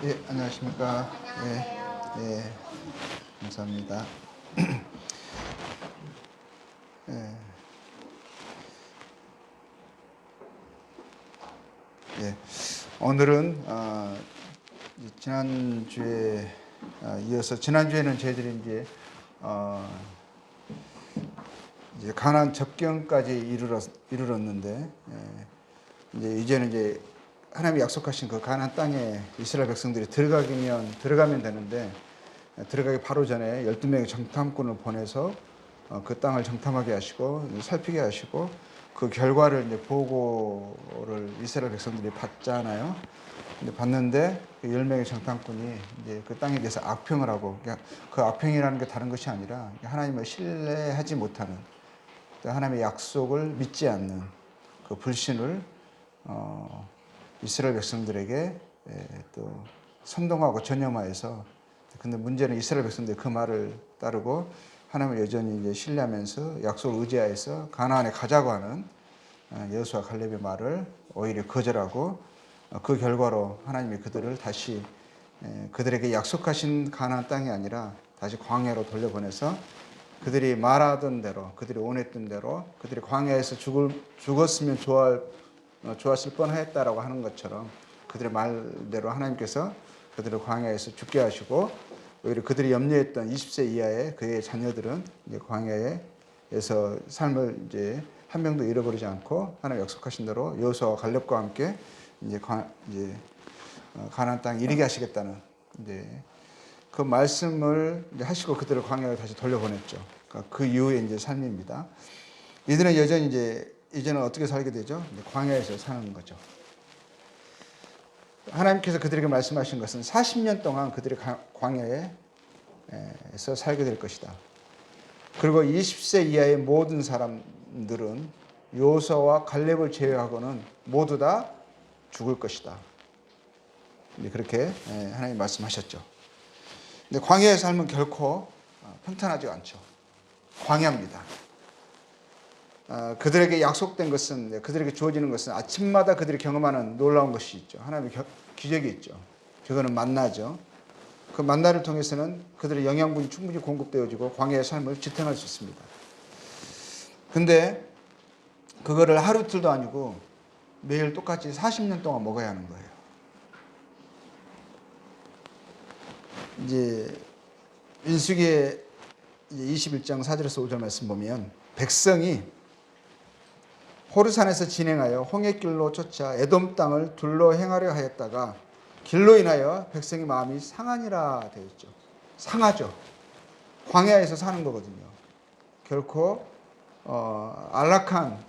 예, 안녕하십니까. 안녕하세요. 예, 예, 감사합니다. 예, 예. 오늘은 이제 지난주에 이어서 지난주에는 저희들이 어, 이제 가나안 접경까지 이르렀는데 이제는 하나님이 약속하신 그 가나안 땅에 이스라엘 백성들이 들어가면 되는데 들어가기 바로 전에 12명의 정탐꾼을 보내서 그 땅을 정탐하게 하시고 살피게 하시고 그 결과를 이제 보고를 이스라엘 백성들이 받잖아요. 근데 봤는데 그 10명의 정탐꾼이 이제 그 땅에 대해서 악평을 하고, 그러니까 그 악평이라는 게 다른 것이 아니라 하나님을 신뢰하지 못하는, 하나님의 약속을 믿지 않는 그 불신을 이스라엘 백성들에게 또 선동하고 전염하여서, 근데 문제는 이스라엘 백성들이 그 말을 따르고 하나님을 여전히 이제 신뢰하면서 약속을 의지하여서 가나안에 가자고 하는 여호수아 갈렙의 말을 오히려 거절하고, 그 결과로 하나님이 그들을 다시 그들에게 약속하신 가나안 땅이 아니라 다시 광야로 돌려보내서 그들이 말하던 대로, 그들이 원했던 대로, 그들이 광야에서 죽었으면 좋았을 뻔했다라고 하는 것처럼 그들의 말대로 하나님께서 그들을 광야에서 죽게 하시고, 오히려 그들이 염려했던 20세 이하의 그의 자녀들은 이제 광야에서 삶을 이제 한 명도 잃어버리지 않고 하나님 약속하신 대로 여호수아와 갈렙과 함께 이제 가나안 땅에 이르게 하시겠다는 이제 그 말씀을 이제 하시고 그들을 광야로 다시 돌려보냈죠. 그러니까 그 이후의 이제 삶입니다. 이들은 여전히 이제는 어떻게 살게 되죠? 광야에서 사는 거죠. 하나님께서 그들에게 말씀하신 것은 40년 동안 그들이 광야에서 살게 될 것이다. 그리고 20세 이하의 모든 사람들은 여호수아와 갈렙을 제외하고는 모두 다 죽을 것이다. 그렇게 하나님 말씀하셨죠. 근데 광야의 삶은 결코 평탄하지 않죠. 광야입니다. 그들에게 약속된 것은, 그들에게 주어지는 것은 아침마다 그들이 경험하는 놀라운 것이 있죠. 하나님의 기적이 있죠. 그거는 만나죠. 그 만나를 통해서는 그들의 영양분이 충분히 공급되어지고 광야의 삶을 지탱할 수 있습니다. 근데 그거를 하루 이틀도 아니고 매일 똑같이 40년 동안 먹어야 하는 거예요. 이제 민수기의 21장 4절에서 5절 말씀 보면, 백성이 호르산에서 진행하여 홍해길로 쫓아 에돔 땅을 둘러 행하려 하였다가 길로 인하여 백성의 마음이 상하니라 되어 있죠. 상하죠. 광야에서 사는 거거든요. 결코 안락한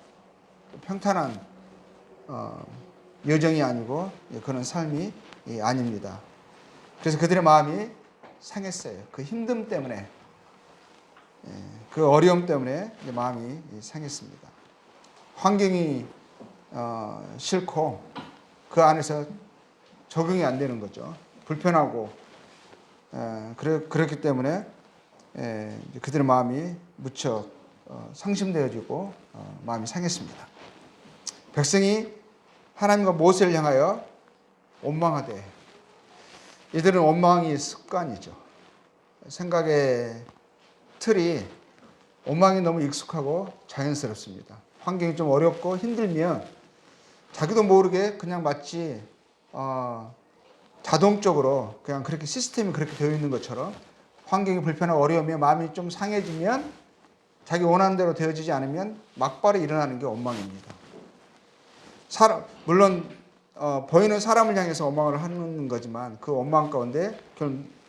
평탄한 여정이 아니고 그런 삶이 아닙니다. 그래서 그들의 마음이 상했어요. 그 힘듦 때문에, 그 어려움 때문에 마음이 상했습니다. 환경이 싫고 그 안에서 적응이 안 되는 거죠. 불편하고, 그렇기 때문에 그들의 마음이 무척 상심되어지고 마음이 상했습니다. 백성이 하나님과 모세를 향하여 원망하되, 이들은 원망이 습관이죠. 생각의 틀이, 원망이 너무 익숙하고 자연스럽습니다. 환경이 좀 어렵고 힘들면 자기도 모르게 그냥 마치 자동적으로 그냥 그렇게 시스템이 그렇게 되어 있는 것처럼, 환경이 불편하고 어려우면 마음이 좀 상해지면, 자기 원하는 대로 되어지지 않으면 막바로 일어나는 게 원망입니다. 물론 보이는 사람을 향해서 원망을 하는 거지만 그 원망 가운데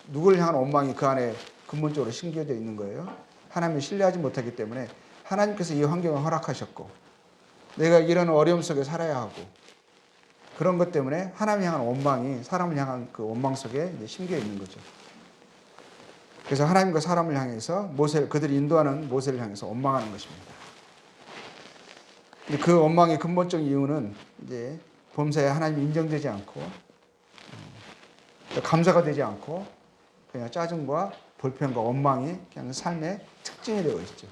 누구를 향한 원망이 그 안에 근본적으로 심겨져 있는 거예요. 하나님을 신뢰하지 못하기 때문에 하나님께서 이 환경을 허락하셨고 내가 이런 어려움 속에 살아야 하고, 그런 것 때문에 하나님 향한 원망이 사람을 향한 그 원망 속에 심겨 있는 거죠. 그래서 하나님과 사람을 향해서 그들이 인도하는 모세를 향해서 원망하는 것입니다. 근데 그 원망의 근본적인 이유는 이제 범사에 하나님이 인정되지 않고, 감사가 되지 않고 그냥 짜증과 불평과 원망이 그냥 삶의 특징이 되어 있죠.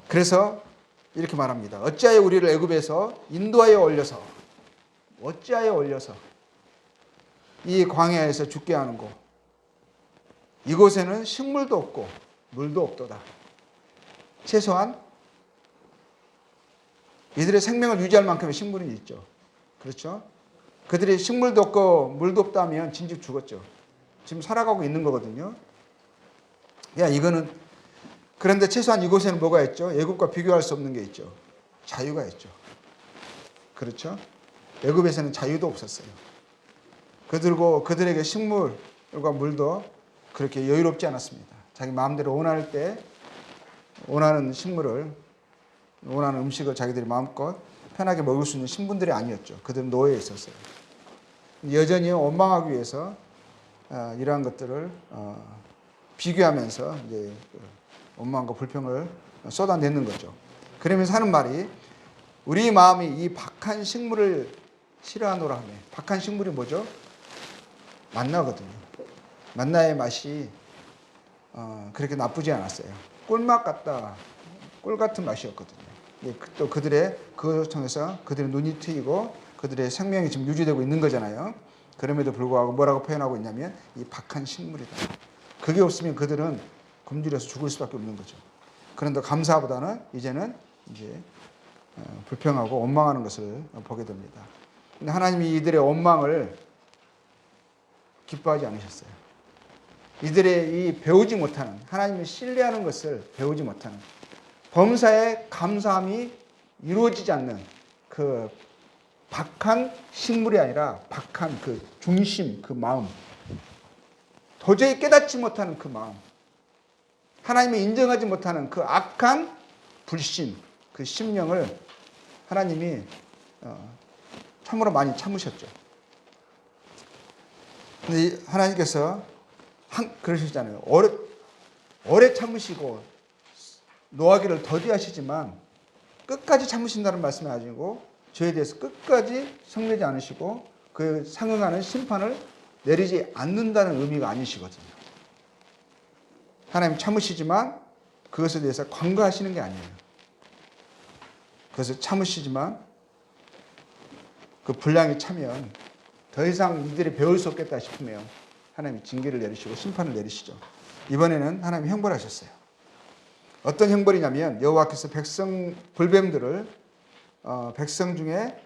그래서 이렇게 말합니다. 어찌하여 우리를 애굽에서 인도하여 올려서, 어찌하여 올려서, 이 광야에서 죽게 하는 곳. 이곳에는 식물도 없고 물도 없도다. 최소한 이들의 생명을 유지할 만큼의 식물은 있죠. 그렇죠? 그들이 식물도 없고 물도 없다면 진즉 죽었죠. 지금 살아가고 있는 거거든요. 이거는 그런데 최소한 이곳에는 뭐가 있죠? 애굽과 비교할 수 없는 게 있죠. 자유가 있죠. 그렇죠? 애굽에서는 자유도 없었어요. 그들에게 식물과 물도 그렇게 여유롭지 않았습니다. 자기 마음대로 원할 때 원하는 식물을 원하는 음식을 자기들이 마음껏 편하게 먹을 수 있는 신분들이 아니었죠. 그들은 노예에 있었어요. 여전히 원망하기 위해서 이러한 것들을 비교하면서 이제 원망과 불평을 쏟아내는 거죠. 그러면서 하는 말이 우리 마음이 이 박한 식물을 싫어하노라 하네. 박한 식물이 뭐죠? 만나거든요. 만나의 맛이 그렇게 나쁘지 않았어요. 꿀맛 같다. 꿀 같은 맛이었거든요. 또 그것을 통해서 그들의 눈이 트이고 그들의 생명이 지금 유지되고 있는 거잖아요. 그럼에도 불구하고 뭐라고 표현하고 있냐면 이 박한 식물이다. 그게 없으면 그들은 굶주려서 죽을 수밖에 없는 거죠. 그런데 감사보다는 이제는 이제 불평하고 원망하는 것을 보게 됩니다. 근데 하나님이 이들의 원망을 기뻐하지 않으셨어요. 이들의 이 배우지 못하는 하나님을 신뢰하는 것을 배우지 못하는 범사에 감사함이 이루어지지 않는 그 박한 식물이 아니라 박한 그 중심, 그 마음, 도저히 깨닫지 못하는 그 마음, 하나님을 인정하지 못하는 그 악한 불신, 그 심령을 하나님이 참으로 많이 참으셨죠. 근데 하나님께서 그러시잖아요. 오래 참으시고 노하기를 더디하시지만 끝까지 참으신다는 말씀이 아니고 저에 대해서 끝까지 성내지 않으시고 그 상응하는 심판을 내리지 않는다는 의미가 아니시거든요. 하나님 참으시지만 그것에 대해서 관과하시는 게 아니에요. 그래서 참으시지만 그 분량이 차면 더 이상 이들이 배울 수 없겠다 싶으면 하나님이 징계를 내리시고 심판을 내리시죠. 이번에는 하나님이 형벌하셨어요. 어떤 형벌이냐면 여호와께서 불뱀들을 백성 중에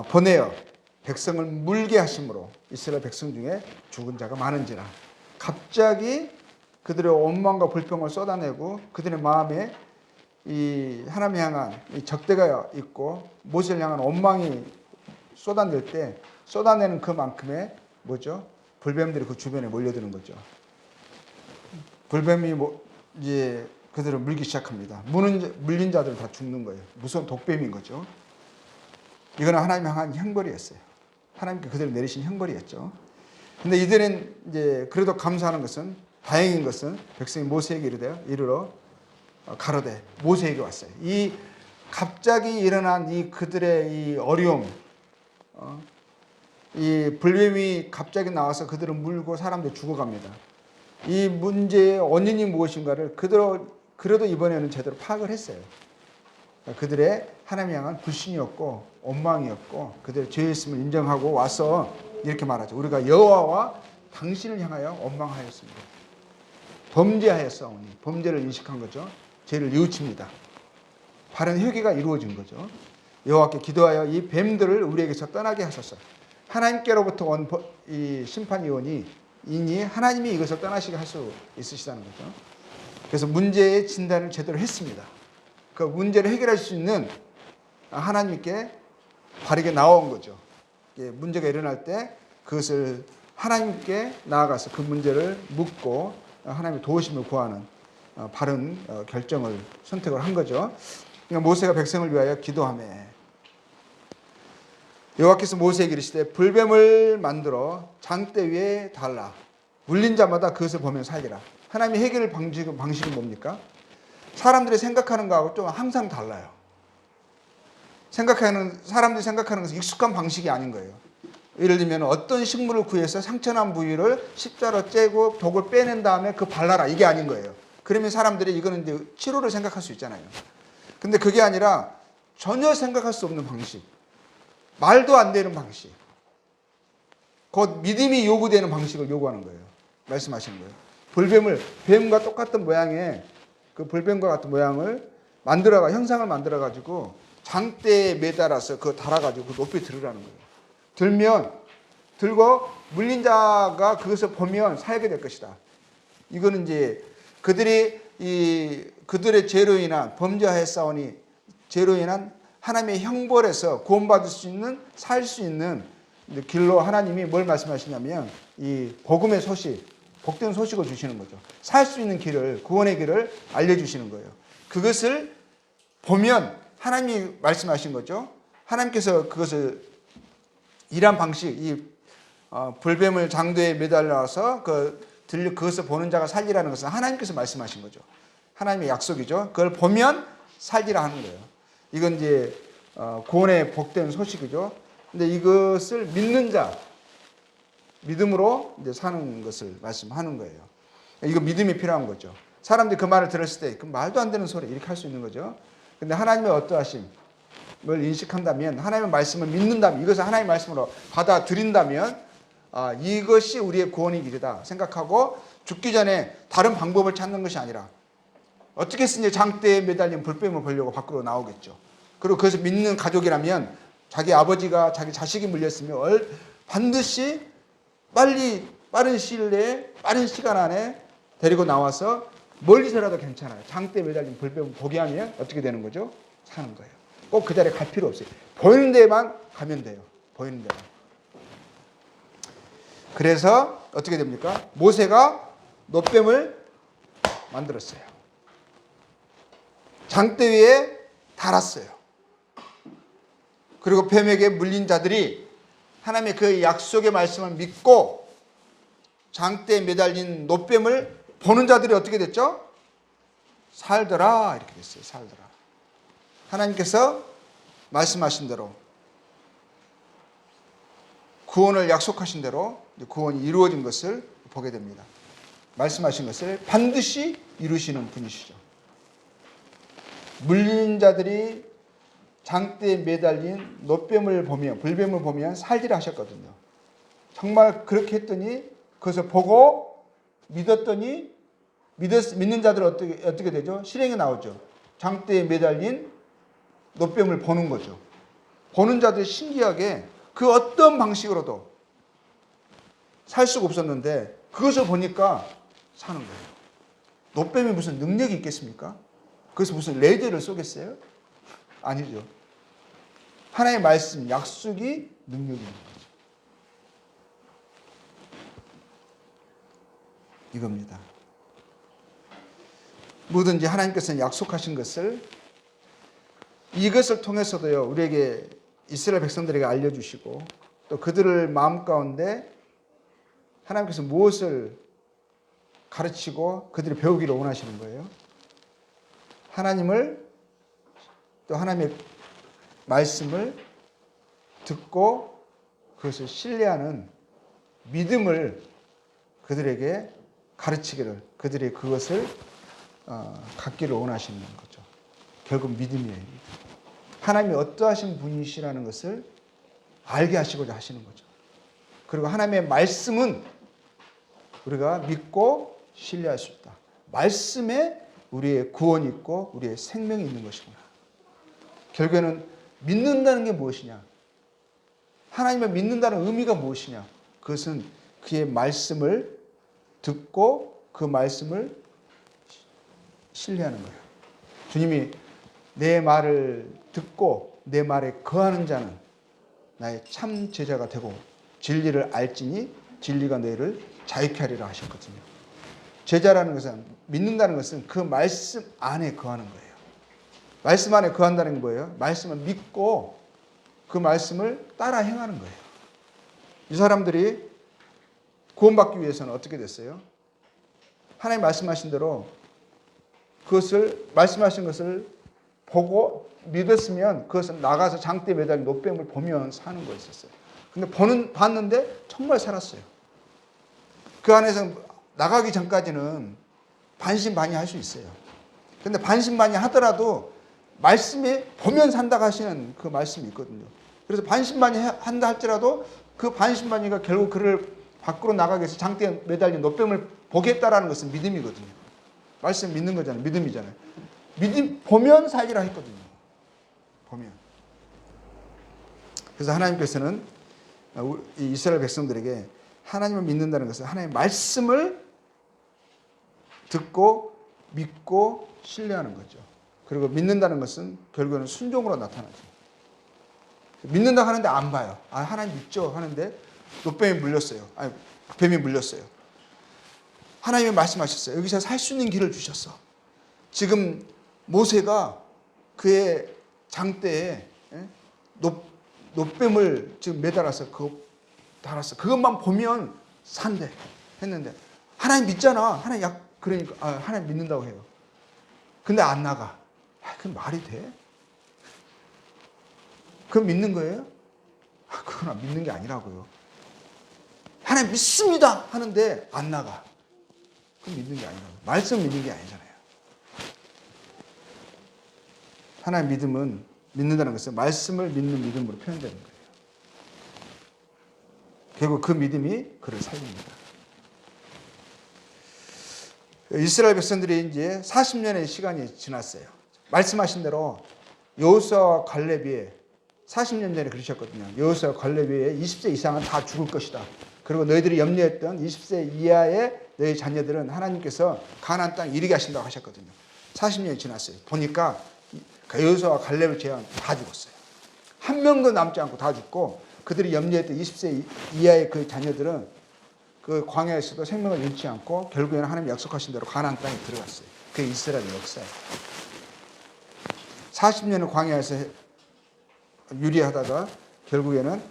보내어 백성을 물게 하심으로 이스라엘 백성 중에 죽은 자가 많은지라. 갑자기 그들의 원망과 불평을 쏟아내고 그들의 마음에 이 하나님 향한 이 적대가 있고 모세를 향한 원망이 쏟아낼 때 쏟아내는 그만큼의 뭐죠? 불뱀들이 그 주변에 몰려드는 거죠. 불뱀이 이제 그들을 물기 시작합니다. 물린 자들은 다 죽는 거예요. 무서운 독뱀인 거죠. 이거는 하나님 향한 형벌이었어요. 하나님께 그들을 내리신 형벌이었죠. 근데 이들은 이제 그래도 감사하는 것은 다행인 것은 백성이 모세에게 이르러 가로되 모세에게 왔어요. 이 갑자기 일어난 이 그들의 이 어려움, 이 불뱀이 갑자기 나와서 그들을 물고 사람들 죽어갑니다. 이 문제의 원인이 무엇인가를 그래도 이번에는 제대로 파악을 했어요. 그들의 하나님 향한 불신이었고 원망이었고 그들의 죄였음을 인정하고 와서 이렇게 말하죠. 우리가 여호와와 당신을 향하여 원망하였습니다. 범죄하였사오니 범죄를 인식한 거죠. 죄를 뉘우칩니다. 바른 회개가 이루어진 거죠. 여호와께 기도하여 이 뱀들을 우리에게서 떠나게 하소서. 하나님께로부터 온 이 심판이 이니 하나님이 이것을 떠나시게 할 수 있으시다는 거죠. 그래서 문제의 진단을 제대로 했습니다. 그 문제를 해결할 수 있는 하나님께 바르게 나온 거죠. 문제가 일어날 때 그것을 하나님께 나아가서 그 문제를 묻고 하나님의 도우심을 구하는 바른 결정을 선택을 한 거죠. 그러니까 모세가 백성을 위하여 기도하며 여호와께서 모세에게 이르시되 불뱀을 만들어 장대 위에 달라 물린 자마다 그것을 보며 살리라. 하나님의 해결 방식은 뭡니까? 사람들이 생각하는 거하고 좀 항상 달라요. 사람들이 생각하는 것은 익숙한 방식이 아닌 거예요. 예를 들면 어떤 식물을 구해서 상처난 부위를 십자로 째고 독을 빼낸 다음에 그 발라라 이게 아닌 거예요. 그러면 사람들이 이거는 이제 치료를 생각할 수 있잖아요. 근데 그게 아니라 전혀 생각할 수 없는 방식, 말도 안 되는 방식, 곧 믿음이 요구되는 방식을 요구하는 거예요. 말씀하시는 거예요. 볼뱀을 뱀과 똑같은 모양의 그 볼뱀과 같은 모양을 형상을 만들어 가지고 장대에 매달아서 그거 달아가지고 그 높이 들으라는 거예요. 들고 물린 자가 그것을 보면 살게 될 것이다. 이거는 이제 그들의 죄로 인한 범죄하에 싸우니 죄로 인한 하나님의 형벌에서 구원받을 수 있는 살 수 있는 길로 하나님이 뭘 말씀하시냐면 이 복음의 소식, 복된 소식을 주시는 거죠. 살 수 있는 길을, 구원의 길을 알려주시는 거예요. 그것을 보면 하나님이 말씀하신 거죠. 하나님께서 그것을 일한 방식, 불뱀을 장도에 매달려서 그것을 보는 자가 살리라는 것은 하나님께서 말씀하신 거죠. 하나님의 약속이죠. 그걸 보면 살리라 하는 거예요. 이건 이제 구원의 복된 소식이죠. 근데 이것을 믿는 자, 믿음으로 이제 사는 것을 말씀하는 거예요. 이거 믿음이 필요한 거죠. 사람들이 그 말을 들었을 때 그 말도 안 되는 소리 이렇게 할 수 있는 거죠. 근데 하나님의 어떠하심을 인식한다면, 하나님의 말씀을 믿는다면, 이것을 하나님의 말씀으로 받아들인다면 이것이 우리의 구원의 길이다 생각하고 죽기 전에 다른 방법을 찾는 것이 아니라 어떻게 쓰니 장대에 매달린 불뱀을 보려고 밖으로 나오겠죠. 그리고 그것을 믿는 가족이라면 자기 아버지가 자기 자식이 물렸으면 반드시 빠른 시일 내에 빠른 시간 안에 데리고 나와서 멀리서라도 괜찮아요. 장대에 매달린 불뱀을 보게 하면 어떻게 되는 거죠? 사는 거예요. 꼭 그 자리에 갈 필요 없어요. 보이는 데만 가면 돼요. 보이는 데만. 그래서 어떻게 됩니까? 모세가 놋뱀을 만들었어요. 장대 위에 달았어요. 그리고 뱀에게 물린 자들이 하나님의 그 약속의 말씀을 믿고 장대에 매달린 놋뱀을 보는 자들이 어떻게 됐죠? 살더라 이렇게 됐어요. 살더라. 하나님께서 말씀하신 대로 구원을 약속하신 대로 구원이 이루어진 것을 보게 됩니다. 말씀하신 것을 반드시 이루시는 분이시죠. 물린 자들이 장대에 매달린 놋뱀을 보면, 불뱀을 보면 살리라 하셨거든요. 정말 그렇게 했더니 그것을 보고 믿었더니 믿는 자들은 어떻게 되죠? 실행에 나오죠. 장대에 매달린 놋뱀을 보는 거죠. 보는 자들이 신기하게 그 어떤 방식으로도 살 수가 없었는데 그것을 보니까 사는 거예요. 놋뱀이 무슨 능력이 있겠습니까? 그래서 무슨 레이저를 쏘겠어요? 아니죠. 하나님의 말씀, 약속이 능력이 있는 거죠. 이겁니다. 뭐든지 하나님께서는 약속하신 것을 이것을 통해서도요, 우리에게 이스라엘 백성들에게 알려주시고 또 그들을 마음 가운데 하나님께서 무엇을 가르치고 그들이 배우기를 원하시는 거예요? 하나님을 또 하나님의 말씀을 듣고 그것을 신뢰하는 믿음을 그들에게 가르치기를, 그들이 그것을 갖기를 원하시는 거죠. 결국 믿음이에요. 하나님이 어떠하신 분이시라는 것을 알게 하시고자 하시는 거죠. 그리고 하나님의 말씀은 우리가 믿고 신뢰할 수 있다. 말씀에 우리의 구원이 있고 우리의 생명이 있는 것이구나. 결국에는 믿는다는 게 무엇이냐? 하나님을 믿는다는 의미가 무엇이냐? 그것은 그의 말씀을 듣고 그 말씀을 신뢰하는 거예요. 주님이 내 말을 듣고 내 말에 거하는 자는 나의 참 제자가 되고 진리를 알지니 진리가 너희를 자유케 하리라 하셨거든요. 제자라는 것은, 믿는다는 것은 그 말씀 안에 거하는 거예요. 말씀 안에 거한다는 게 뭐예요? 말씀을 믿고 그 말씀을 따라 행하는 거예요. 이 사람들이 구원받기 위해서는 어떻게 됐어요? 하나님 말씀하신 대로 그것을, 말씀하신 것을 보고 믿었으면 그것은 나가서 장대에 매달린 놋뱀을 보면 사는 거였었어요. 근데 봤는데 정말 살았어요. 그 안에서 나가기 전까지는 반신반의 할 수 있어요. 근데 반신반의 하더라도 말씀에 보면 산다고 하시는 그 말씀이 있거든요. 그래서 반신반의 한다 할지라도 그 반신반의가 결국 그를 밖으로 나가게 해서 장대에 매달린 노뱀을 보겠다라는 것은 믿음이거든요. 말씀 믿는 거잖아요. 믿음이잖아요. 믿음 보면 살리라 했거든요. 보면. 그래서 하나님께서는 이 이스라엘 백성들에게 하나님을 믿는다는 것은 하나님의 말씀을 듣고 믿고 신뢰하는 거죠. 그리고 믿는다는 것은 결국에는 순종으로 나타나죠. 믿는다 하는데 안 봐요. 아, 하나님 믿죠 하는데 노뱀이 물렸어요. 아니, 뱀이 물렸어요. 하나님이 말씀하셨어요. 여기서 살 수 있는 길을 주셨어. 지금 모세가 그의 장대에 노뱀을 지금 매달아서 달았어. 그것만 보면 산대 했는데 하나님 믿잖아. 하나님 그러니까 하나님 믿는다고 해요. 근데 안 나가. 그 말이 돼? 그럼 믿는 거예요? 그건 믿는 게 아니라고요. 하나님 믿습니다 하는데 안 나가. 그건 믿는 게 아니라고요. 말씀 믿는 게 아니잖아요. 하나님 믿음은 믿는다는 것은 말씀을 믿는 믿음으로 표현되는 거예요. 결국 그 믿음이 그를 살립니다. 이스라엘 백성들이 이제 40년의 시간이 지났어요. 말씀하신 대로 여호수아와 갈렙이 40년 전에 그러셨거든요. 여호수아와 갈렙이 20세 이상은 다 죽을 것이다. 그리고 너희들이 염려했던 20세 이하의 너희 자녀들은 하나님께서 가나안 땅에 이르게 하신다고 하셨거든요. 40년이 지났어요. 보니까 여호수아와 갈렙을 제외한 다 죽었어요. 한 명도 남지 않고 다 죽고 그들이 염려했던 20세 이하의 그 자녀들은 그 광야에서도 생명을 잃지 않고 결국에는 하나님 약속하신 대로 가나안 땅에 들어갔어요. 그게 이스라엘 역사예요. 40년을 광야에서 유리하다가 결국에는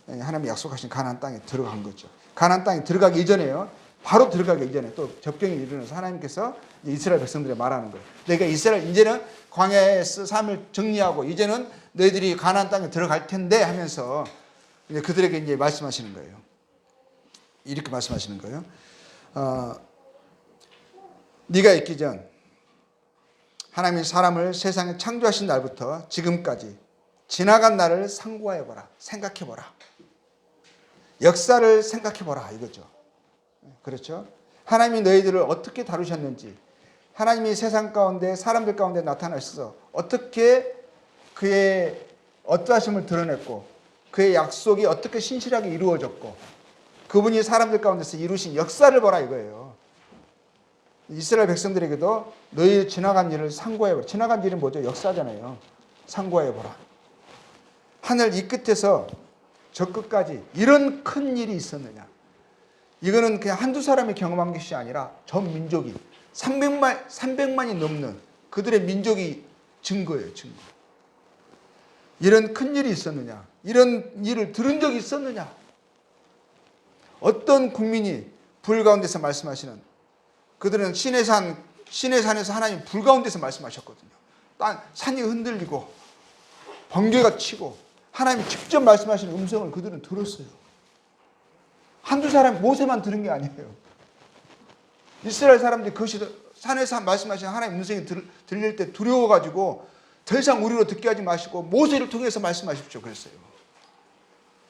하나님 약속하신 가나안 땅에 들어간 거죠. 가나안 땅에 들어가기 이전에요. 바로 들어가기 이전에 또 접경이 일어나서 하나님께서 이스라엘 백성들에 말하는 거예요. 내가 이스라엘 이제는 광야에서 삶을 정리하고 이제는 너희들이 가나안 땅에 들어갈 텐데 하면서 이제 그들에게 이제 말씀하시는 거예요. 이렇게 말씀하시는 거예요. 네가 있기 전 하나님이 사람을 세상에 창조하신 날부터 지금까지 지나간 날을 상고해보라. 생각해보라. 역사를 생각해보라 이거죠. 그렇죠? 하나님이 너희들을 어떻게 다루셨는지 하나님이 세상 가운데 사람들 가운데 나타나셔서 어떻게 그의 어떠하심을 드러냈고 그의 약속이 어떻게 신실하게 이루어졌고 그분이 사람들 가운데서 이루신 역사를 보라 이거예요. 이스라엘 백성들에게도 너희 지나간 일을 상고해보라. 지나간 일은 뭐죠? 역사잖아요. 상고해보라. 하늘 이 끝에서 저 끝까지 이런 큰 일이 있었느냐. 이거는 그냥 한두 사람이 경험한 것이 아니라 전 민족이 300만이 넘는 그들의 민족이 증거예요. 증거. 이런 큰 일이 있었느냐. 이런 일을 들은 적이 있었느냐. 어떤 국민이 불 가운데서 말씀하시는 그들은 신의 산에서 하나님 불 가운데서 말씀하셨거든요. 산이 흔들리고 번개가 치고 하나님이 직접 말씀하시는 음성을 그들은 들었어요. 한두 사람 모세만 들은 게 아니에요. 이스라엘 사람들이 그것이 산에서 말씀하시는 하나님 음성이 들릴 때 두려워가지고 더 이상 우리로 듣게 하지 마시고 모세를 통해서 말씀하십시오 그랬어요.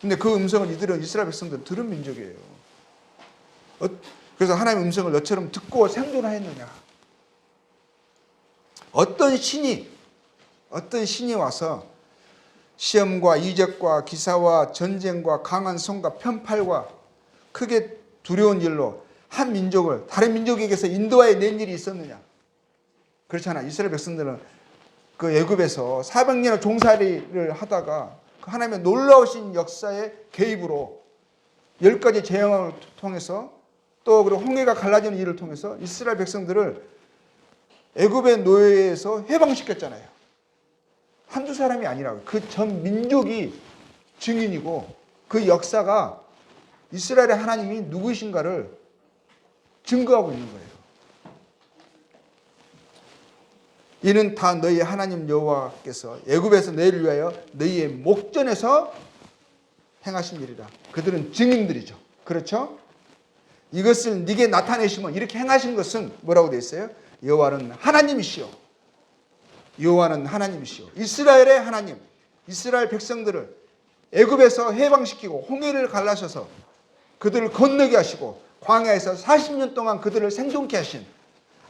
근데 그 음성을 이스라엘 백성들은 들은 민족이에요. 그래서 하나님의 음성을 너처럼 듣고 생존하였느냐. 어떤 신이 와서 시험과 이적과 기사와 전쟁과 강한 손과 편팔과 크게 두려운 일로 한 민족을 다른 민족에게서 인도하여 낸 일이 있었느냐. 그렇잖아. 이스라엘 백성들은 그 애굽에서 400년을 종살이를 하다가 그 하나님의 놀라우신 역사의 개입으로 10가지 재앙을 통해서 또 그리고 홍해가 갈라지는 일을 통해서 이스라엘 백성들을 애굽의 노예에서 해방시켰잖아요. 한두 사람이 아니라고요. 그 전 민족이 증인이고 그 역사가 이스라엘의 하나님이 누구이신가를 증거하고 있는 거예요. 이는 다 너희의 하나님 여호와께서 애굽에서 너희를 위하여 너희의 목전에서 행하신 일이라. 그들은 증인들이죠. 그렇죠? 이것을 네게 나타내시면 이렇게 행하신 것은 뭐라고 되어 있어요? 여호와는 하나님이시오. 여호와는 하나님이시오. 이스라엘의 하나님, 이스라엘 백성들을 애굽에서 해방시키고 홍해를 갈라셔서 그들을 건너게 하시고 광야에서 40년 동안 그들을 생존케 하신,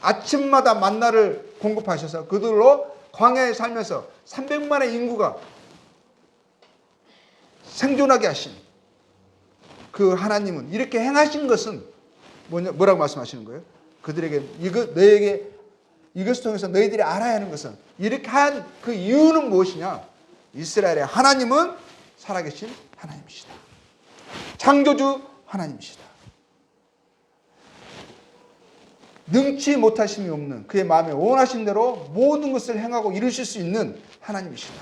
아침마다 만나를 공급하셔서 그들로 광야에 살면서 300만의 인구가 생존하게 하신 그 하나님은, 이렇게 행하신 것은 뭐라고 말씀하시는 거예요? 그들에게 너에게 이것을 통해서 너희들이 알아야 하는 것은, 이렇게 한 그 이유는 무엇이냐? 이스라엘의 하나님은 살아계신 하나님이시다. 창조주 하나님이시다. 능치 못하심이 없는 그의 마음에 원하신 대로 모든 것을 행하고 이루실 수 있는 하나님이시다.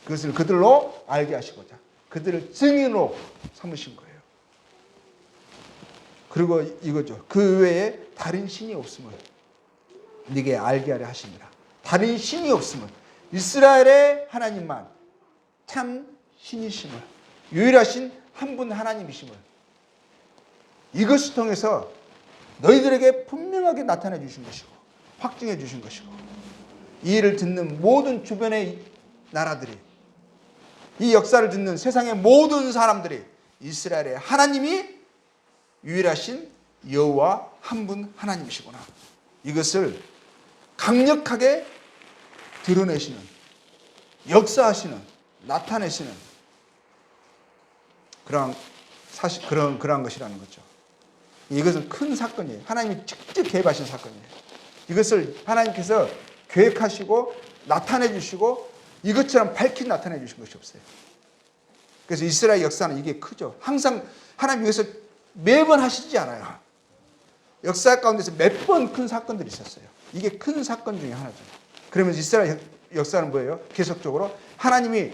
그것을 그들로 알게 하시고자 그들을 증인으로 삼으신 거예요. 그리고 이거죠. 그 외에 다른 신이 없음을 네게 알게 하려 하시니라. 다른 신이 없음을, 이스라엘의 하나님만 참 신이심을, 유일하신 한 분 하나님이심을, 이것을 통해서 너희들에게 분명하게 나타내 주신 것이고 확증해 주신 것이고, 이 일을 듣는 모든 주변의 나라들이, 이 역사를 듣는 세상의 모든 사람들이 이스라엘의 하나님이 유일하신 여호와 한 분 하나님이시구나, 이것을 강력하게 드러내시는, 역사하시는, 나타내시는 그러한 것이라는 거죠. 이것은 큰 사건이에요. 하나님이 직접 개입하신 사건이에요. 이것을 하나님께서 계획하시고 나타내 주시고 이것처럼 밝히 나타내 주신 것이 없어요. 그래서 이스라엘 역사는 이게 크죠. 항상 하나님 위해서 매번 하시지 않아요. 역사 가운데서 몇 번 큰 사건들이 있었어요. 이게 큰 사건 중에 하나죠. 그러면서 이스라엘 역사는 뭐예요? 계속적으로 하나님이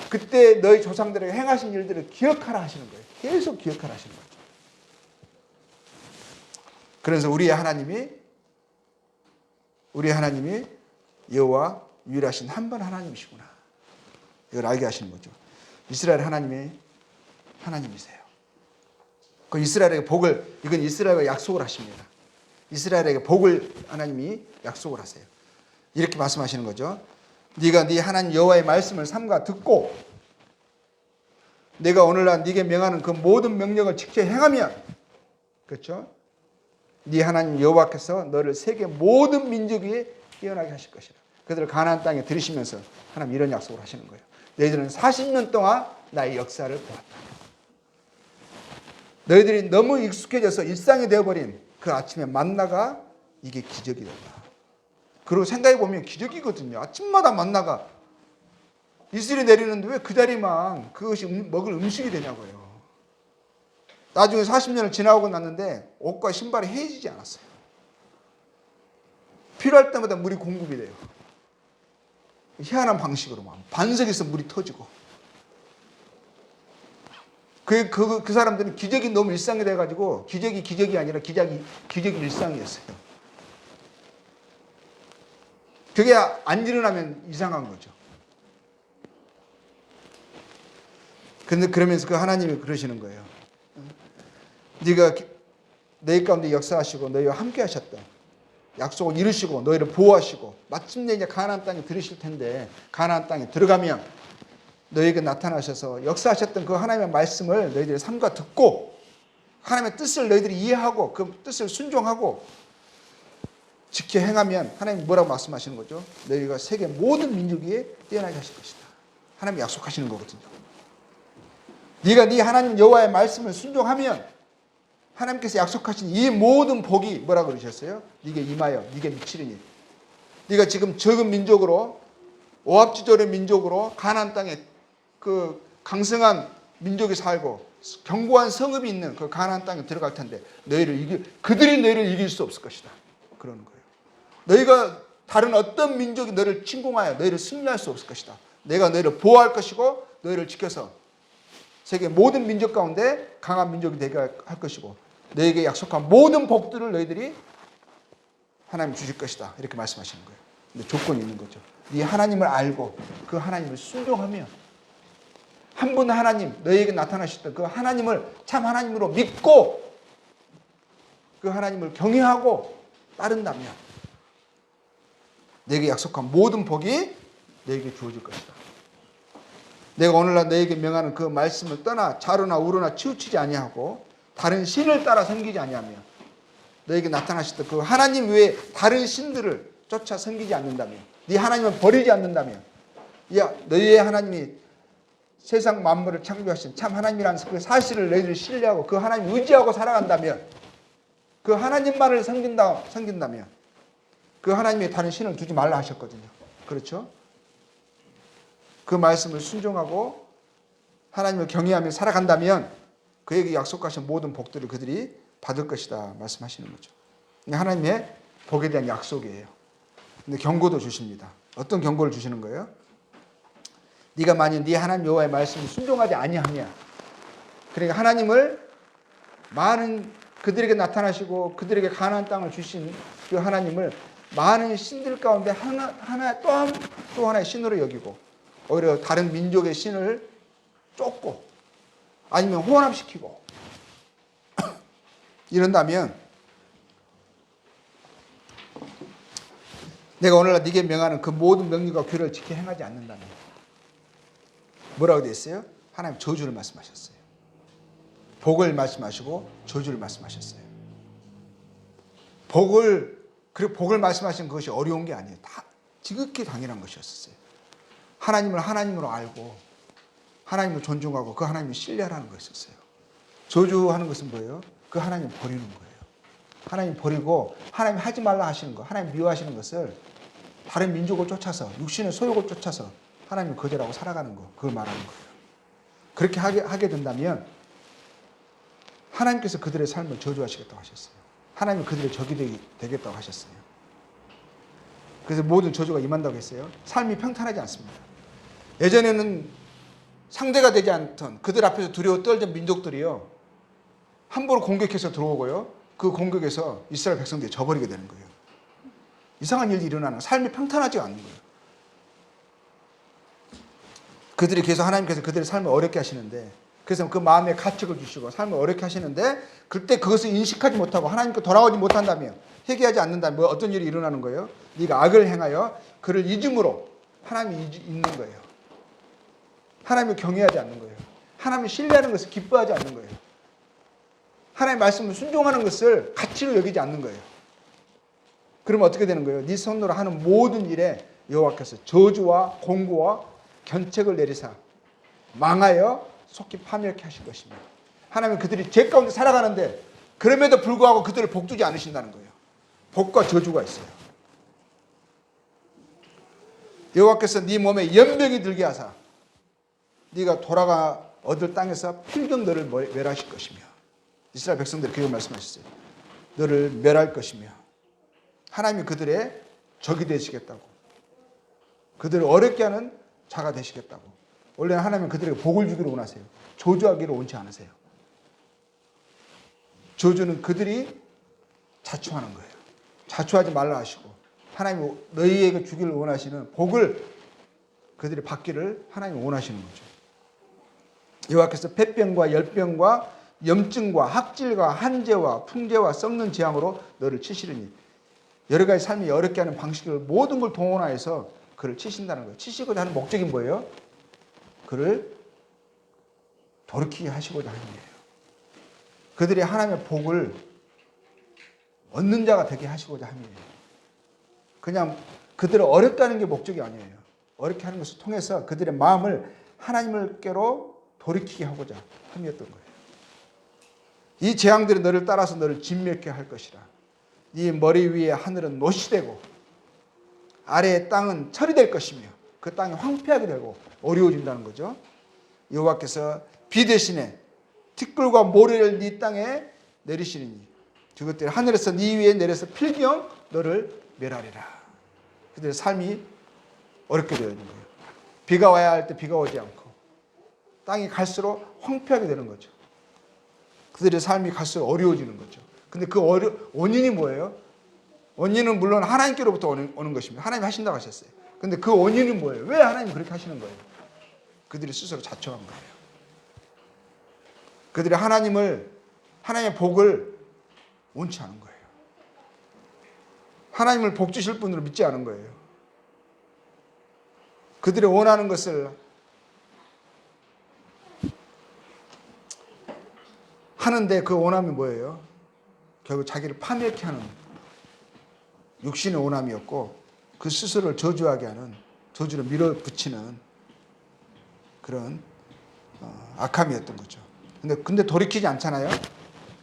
그때 너희 조상들에게 행하신 일들을 기억하라 하시는 거예요. 계속 기억하라 하시는 거죠. 그래서 우리의 하나님이 여호와 유일하신 한 분 하나님이시구나, 이걸 알게 하시는 거죠. 이스라엘 하나님이 하나님이세요. 그 이스라엘에게 복을, 이건 이스라엘과 약속을 하십니다. 이스라엘에게 복을 하나님이 약속을 하세요. 이렇게 말씀하시는 거죠. 네가 네 하나님 여호와의 말씀을 삼가 듣고 내가 오늘날 네게 명하는 그 모든 명령을 지켜 행하면, 그렇죠? 네 하나님 여호와께서 너를 세계 모든 민족 위에 뛰어나게 하실 것이라. 그들을 가나안 땅에 들이시면서 하나님 이런 약속을 하시는 거예요. 너희들은 40년 동안 나의 역사를 보았다. 너희들이 너무 익숙해져서 일상이 되어버린 그 아침에 만나가 이게 기적이 됐다. 그리고 생각해보면 기적이거든요. 아침마다 만나가 이슬이 내리는데 왜 그 자리만 그것이 먹을 음식이 되냐고요. 나중에 40년을 지나고 났는데 옷과 신발이 해지지 않았어요. 필요할 때마다 물이 공급이 돼요. 희한한 방식으로 반석에서 물이 터지고. 그 사람들은 기적이 너무 일상이 돼가지고 기적이 아니라 기적이 일상이었어요. 그게 안 일어나면 이상한 거죠. 근데 그러면서 그 하나님이 그러시는 거예요. 네가 너희 가운데 역사하시고 너희와 함께 하셨던 약속을 이루시고 너희를 보호하시고 마침내 이제 가나안 땅에 들으실 텐데, 가나안 땅에 들어가면 너희에게 나타나셔서 역사하셨던 그 하나님의 말씀을 너희들이 삼가 듣고 하나님의 뜻을 너희들이 이해하고 그 뜻을 순종하고 지켜 행하면, 하나님이 뭐라고 말씀하시는 거죠? 너희가 세계 모든 민족 위에 뛰어나게 하실 것이다. 하나님이 약속하시는 거거든요. 네가 네 하나님 여호와의 말씀을 순종하면 하나님께서 약속하신 이 모든 복이 뭐라고 그러셨어요? 네게 임하여 네게 미치리니. 네가 지금 적은 민족으로, 오합지졸의 민족으로 가나안 땅에 그 강성한 민족이 살고 견고한 성읍이 있는 그 가나안 땅에 들어갈 텐데 그들이 너희를 이길 수 없을 것이다. 그러는 거예요. 너희가 다른 어떤 민족이 너희를 침공하여 너희를 승리할 수 없을 것이다. 내가 너희를 보호할 것이고 너희를 지켜서 세계 모든 민족 가운데 강한 민족이 되게 할 것이고 너희에게 약속한 모든 복들을 너희들이 하나님 주실 것이다. 이렇게 말씀하시는 거예요. 근데 조건이 있는 거죠. 네 하나님을 알고 그 하나님을 순종하며 한 분 하나님, 너희에게 나타나셨던 그 하나님을 참 하나님으로 믿고 그 하나님을 경외하고 따른다면 내게 약속한 모든 복이 너에게 주어질 것이다. 내가 오늘날 너에게 명하는 그 말씀을 떠나 좌로나 우로나 치우치지 아니하고 다른 신을 따라 섬기지 아니하며 너에게 나타나셨던 그 하나님 외에 다른 신들을 쫓아 섬기지 않는다며 네 하나님을 버리지 않는다며 야 너희의 하나님이 세상 만물을 창조하신 참 하나님이라는 그 사실을 너희들 신뢰하고 그 하나님 의지하고 살아간다며 그 하나님만을 섬긴다며 그 하나님의 다른 신을 두지 말라 하셨거든요. 그렇죠? 그 말씀을 순종하고 하나님을 경외하며 살아간다면 그에게 약속하신 모든 복들을 그들이 받을 것이다 말씀하시는 거죠. 하나님의 복에 대한 약속이에요. 근데 경고도 주십니다. 어떤 경고를 주시는 거예요? 네가 만일 네 하나님 여호와의 말씀을 순종하지 아니하면 그러니까 하나님을 많은 그들에게 나타나시고 그들에게 가나안 땅을 주신 그 하나님을 많은 신들 가운데 하나 또 하나의 신으로 여기고 오히려 다른 민족의 신을 쫓고 아니면 혼합시키고 이런다면 내가 오늘날 네게 명하는 그 모든 명령과 규례를 지켜 행하지 않는다면 뭐라고 되어 있어요? 하나님 저주를 말씀하셨어요. 복을 말씀하시고 저주를 말씀하셨어요. 복을 말씀하신 그것이 어려운 게 아니에요. 다 지극히 당연한 것이었어요. 하나님을 하나님으로 알고 하나님을 존중하고 그 하나님을 신뢰하라는 거였었어요. 저주하는 것은 뭐예요? 그 하나님 버리는 거예요. 하나님 버리고 하나님 하지 말라 하시는 거, 하나님 미워하시는 것을 다른 민족을 쫓아서 육신의 소욕을 쫓아서 하나님 거절하고 살아가는 거, 그걸 말하는 거예요. 그렇게 하게 된다면 하나님께서 그들의 삶을 저주하시겠다고 하셨어요. 하나님이 그들의 적이 되겠다고 하셨어요. 그래서 모든 저주가 임한다고 했어요. 삶이 평탄하지 않습니다. 예전에는 상대가 되지 않던 그들 앞에서 두려워 떨던 민족들이요 함부로 공격해서 들어오고요 그 공격에서 이스라엘 백성들이 져버리게 되는 거예요. 이상한 일이 일어나는 삶이 평탄하지 않는 거예요. 그들이 계속 하나님께서 그들의 삶을 어렵게 하시는데 그래서 그 마음에 가책을 주시고 삶을 어렵게 하시는데 그때 그것을 인식하지 못하고 하나님께 돌아오지 못한다며 회개하지 않는다면 어떤 일이 일어나는 거예요? 네가 악을 행하여 그를 잊음으로 하나님이 잊는 거예요. 하나님을 경외하지 않는 거예요. 하나님을 신뢰하는 것을 기뻐하지 않는 거예요. 하나님의 말씀을 순종하는 것을 가치로 여기지 않는 거예요. 그러면 어떻게 되는 거예요? 네 손으로 하는 모든 일에 여호와께서 저주와 공고와 견책을 내리사 망하여 속히 파멸케 하실 것입니다. 하나님은 그들이 죄 가운데 살아가는데 그럼에도 불구하고 그들을 복두지 않으신다는 거예요. 복과 저주가 있어요. 여호와께서 네 몸에 연병이 들게 하사 네가 돌아가 얻을 땅에서 필경 너를 멸하실 것이며 이스라엘 백성들이 그렇게 말씀하셨어요. 너를 멸할 것이며 하나님이 그들의 적이 되시겠다고 그들을 어렵게 하는 자가 되시겠다고 원래는 하나님은 그들에게 복을 주기를 원하세요. 저주하기를 원치 않으세요. 저주는 그들이 자초하는 거예요. 자초하지 말라 하시고 하나님이 너희에게 주기를 원하시는 복을 그들이 받기를 하나님이 원하시는 거죠. 여호와께서 폐병과 열병과 염증과 학질과 한재와 풍재와 썩는 재앙으로 너를 치시리니 여러 가지 삶이 어렵게 하는 방식을 모든 걸 동원하여서 그를 치신다는 거예요. 치시고자 하는 목적이 뭐예요? 그를 돌이키게 하시고자 하는 거예요. 그들이 하나님의 복을 얻는 자가 되게 하시고자 하는 거예요. 그냥 그들을 어렵다는 게 목적이 아니에요. 어렵게 하는 것을 통해서 그들의 마음을 하나님께로 돌이키게 하고자 함이었던 거예요. 이 재앙들이 너를 따라서 너를 진멸케 할 것이라. 네 머리 위에 하늘은 못이 되고 아래의 땅은 철이 될 것이며 그 땅이 황폐하게 되고 어려워진다는 거죠. 여호와께서 비 대신에 티끌과 모래를 네 땅에 내리시니 그것들이 하늘에서 네 위에 내려서 필경 너를 멸하리라. 그들의 삶이 어렵게 되어 있는 거예요. 비가 와야 할 때 비가 오지 않고 땅이 갈수록 황폐하게 되는 거죠. 그들의 삶이 갈수록 어려워지는 거죠. 근데 그 원인이 뭐예요? 원인은 물론 하나님께로부터 오는 것입니다. 하나님이 하신다고 하셨어요. 근데 그 원인은 뭐예요? 왜 하나님이 그렇게 하시는 거예요? 그들이 스스로 자초한 거예요. 그들이 하나님의 복을 원치 않은 거예요. 하나님을 복 주실 분으로 믿지 않은 거예요. 그들이 원하는 것을 하는데 그 오남이 뭐예요? 결국 자기를 파멸케 하는 육신의 오남이었고 그 스스로를 저주하게 하는 저주를 밀어붙이는 그런 악함이었던 거죠. 근데 돌이키지 않잖아요.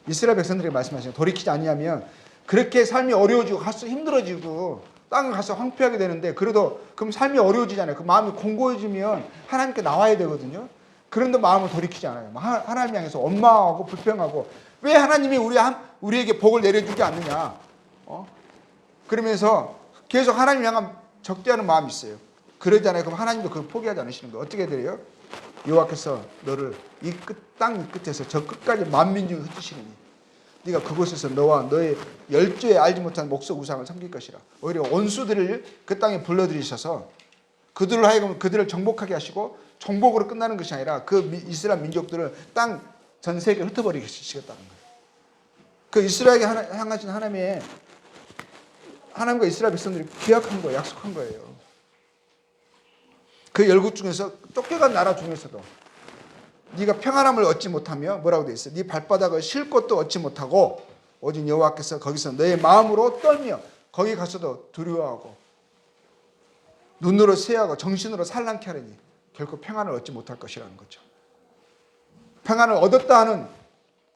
이스라엘 백성들에게 말씀하시는 돌이키지 않냐면 그렇게 삶이 어려워지고 갈수록 힘들어지고 땅을 가서 황폐하게 되는데 그래도 그럼 삶이 어려워지잖아요. 그 마음이 공고해지면 하나님께 나와야 되거든요. 그런데 마음을 돌이키지 않아요. 하나님 향해서 원망하고 불평하고 왜 하나님이 우리에게 복을 내려주지 않느냐. 그러면서 계속 하나님 향한 적대하는 마음이 있어요. 그러잖아요. 그럼 하나님도 그걸 포기하지 않으시는 거예요. 어떻게 돼요? 여호와께서 너를 땅 끝에서 저 끝까지 만민중에 흩으시느니 네가 그곳에서 너와 너의 열조에 알지 못한 목석 우상을 섬길 것이라. 오히려 원수들을 그 땅에 불러들이셔서 그들로 하여금 그들을 정복하게 하시고 정복으로 끝나는 것이 아니라 그 이스라엘 민족들을 땅 전 세계에 흩어버리시겠다는 거예요. 그 이스라엘에게 향하신 하나님과 이스라엘 백성들이 기약한 거예요. 약속한 거예요. 그 열국 중에서 쫓겨간 나라 중에서도 네가 평안함을 얻지 못하며 뭐라고 되어 있어요? 네 발바닥을 쉴 곳도 얻지 못하고 오직 여호와께서 거기서 너의 마음으로 떨며 거기 가서도 두려워하고 눈으로 쇠하고 정신으로 산란케 하려니 결코 평안을 얻지 못할 것이라는 거죠. 평안을 얻었다 하는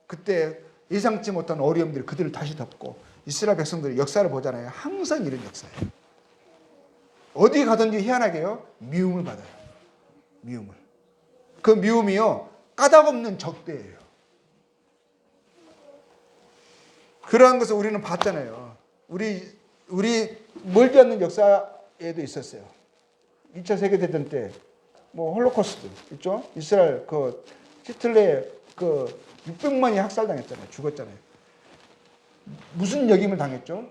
그때 예상치 못한 어려움들이 그들을 다시 덮고 이스라엘 백성들의 역사를 보잖아요. 항상 이런 역사예요. 어디 가든지 희한하게요. 미움을 받아요. 미움을. 그 미움이요. 까닭없는 적대예요. 그러한 것을 우리는 봤잖아요. 우리 멀지 않는 역사에도 있었어요. 2차 세계대전 때 뭐 홀로코스트 있죠? 이스라엘 그 히틀러의 그 600만이 학살당했잖아요. 죽었잖아요. 무슨 역임을 당했죠?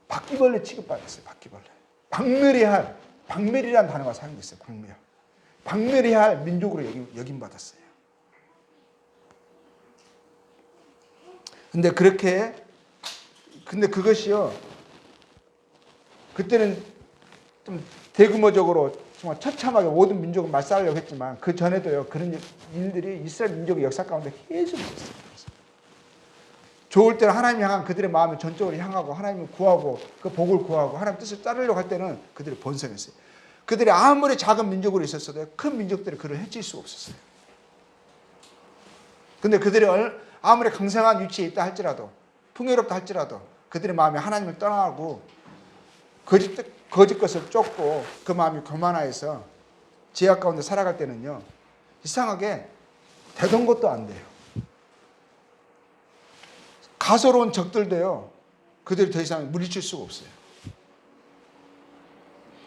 바퀴벌레 취급받았어요. 바퀴벌레. 박멸이라는 단어가 사용됐어요. 박멸해야 할 민족으로 역임받았어요. 근데 그것이요. 그때는 좀 대규모적으로 정말 처참하게 모든 민족을 말살하려고 했지만 그 전에도요. 그런 일들이 이스라엘 민족의 역사 가운데 계속 있었어요. 좋을 때는 하나님 향한 그들의 마음을 전적으로 향하고 하나님을 구하고 그 복을 구하고 하나님 뜻을 따르려고 할 때는 그들이 번성했어요. 그들이 아무리 작은 민족으로 있었어도 큰 민족들이 그를 해칠 수가 없었어요. 근데 그들이 아무리 강성한 위치에 있다 할지라도 풍요롭다 할지라도 그들의 마음이 하나님을 떠나고 거짓 것을 쫓고 그 마음이 교만하여서 죄악 가운데 살아갈 때는요. 이상하게 되던 것도 안 돼요. 가소로운 적들도요. 그들이 더 이상 물리칠 수가 없어요.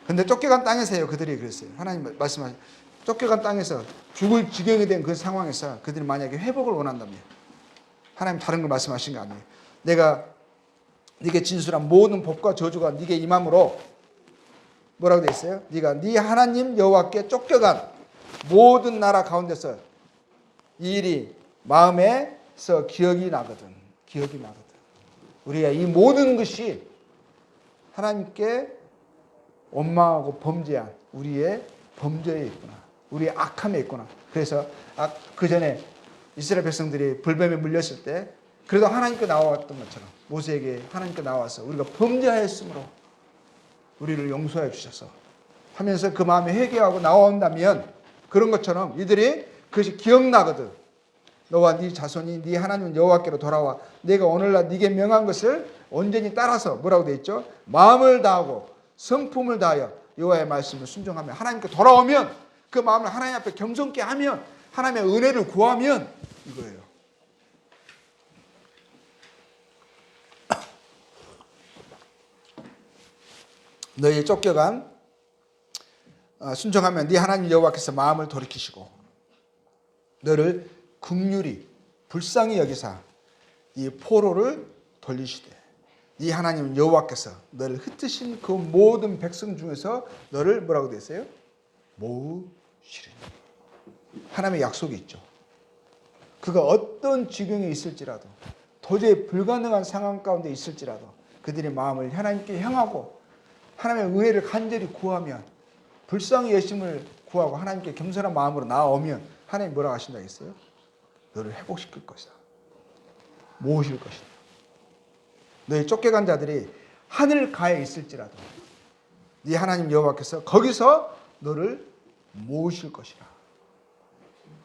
근데 쫓겨간 땅에서요. 그들이 그랬어요. 하나님 말씀하신 쫓겨간 땅에서 죽을 지경이 된 그 상황에서 그들이 만약에 회복을 원한다면 하나님 다른 걸 말씀하신 거 아니에요. 내가 네게 진술한 모든 복과 저주가 네게 임함으로 뭐라고 되어 있어요? 네가 네 하나님 여호와께 쫓겨간 모든 나라 가운데서 이 일이 마음에서 기억이 나거든. 우리가 이 모든 것이 하나님께 원망하고 범죄한 우리의 범죄에 있구나. 우리의 악함에 있구나. 그래서 그 전에 이스라엘 백성들이 불뱀에 물렸을 때 그래도 하나님께 나왔던 것처럼 모세에게 하나님께 나와서 우리가 범죄하였으므로 우리를 용서해 주셔서 하면서 그 마음에 회개하고 나온다면 그런 것처럼 이들이 그것이 기억나거든. 너와 네 자손이 네 하나님 여호와께로 돌아와 내가 오늘날 네게 명한 것을 온전히 따라서 뭐라고 되어 있죠? 마음을 다하고 성품을 다하여 여호와의 말씀을 순종하며 하나님께 돌아오면 그 마음을 하나님 앞에 겸손케 하면 하나님의 은혜를 구하면 이거예요. 너희 쫓겨간 순종하면 네 하나님 여호와께서 마음을 돌이키시고 너를 긍휼히 불쌍히 여기사 이 포로를 돌리시되 네 하나님 여호와께서 너를 흩으신 그 모든 백성 중에서 너를 뭐라고 되어 있어요? 모으시리니. 하나님의 약속이 있죠. 그가 어떤 지경에 있을지라도 도저히 불가능한 상황 가운데 있을지라도 그들의 마음을 하나님께 향하고 하나님의 은혜를 간절히 구하면 불쌍히 예심을 구하고 하나님께 겸손한 마음으로 나아오면 하나님 뭐라고 하신다 했어요? 너를 회복시킬 것이다. 모으실 것이다. 너희 쫓겨간 자들이 하늘 가에 있을지라도 네 하나님 여호와께서 거기서 너를 모으실 것이라.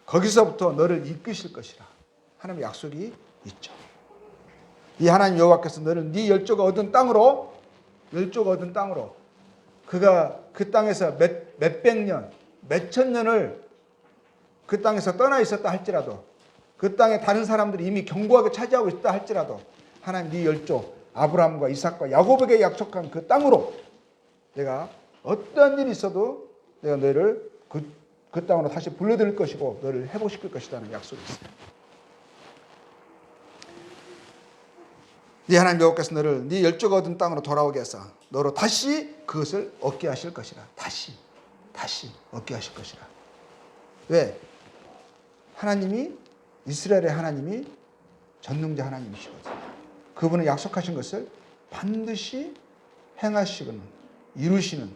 거기서부터 너를 이끄실 것이라. 하나님의 약속이 있죠. 이 하나님 여호와께서 너를 네 열조가 얻은 땅으로 그가 그 땅에서 몇백 년, 몇천 년을 그 땅에서 떠나 있었다 할지라도 그 땅에 다른 사람들이 이미 견고하게 차지하고 있다 할지라도 하나님 네 열조 아브라함과 이삭과 야곱에게 약속한 그 땅으로 내가 어떠한 일이 있어도 내가 너를 그 땅으로 다시 불러들일 것이고 너를 회복시킬 것이라는 약속이 있어요. 네 하나님 여호와께서 너를 네 열조가 얻은 땅으로 돌아오게 해서 너로 다시 그것을 얻게 하실 것이라. 다시 얻게 하실 것이라. 왜? 하나님이 이스라엘의 하나님이 전능자 하나님이시거든요. 그분은 약속하신 것을 반드시 행하시고는 이루시는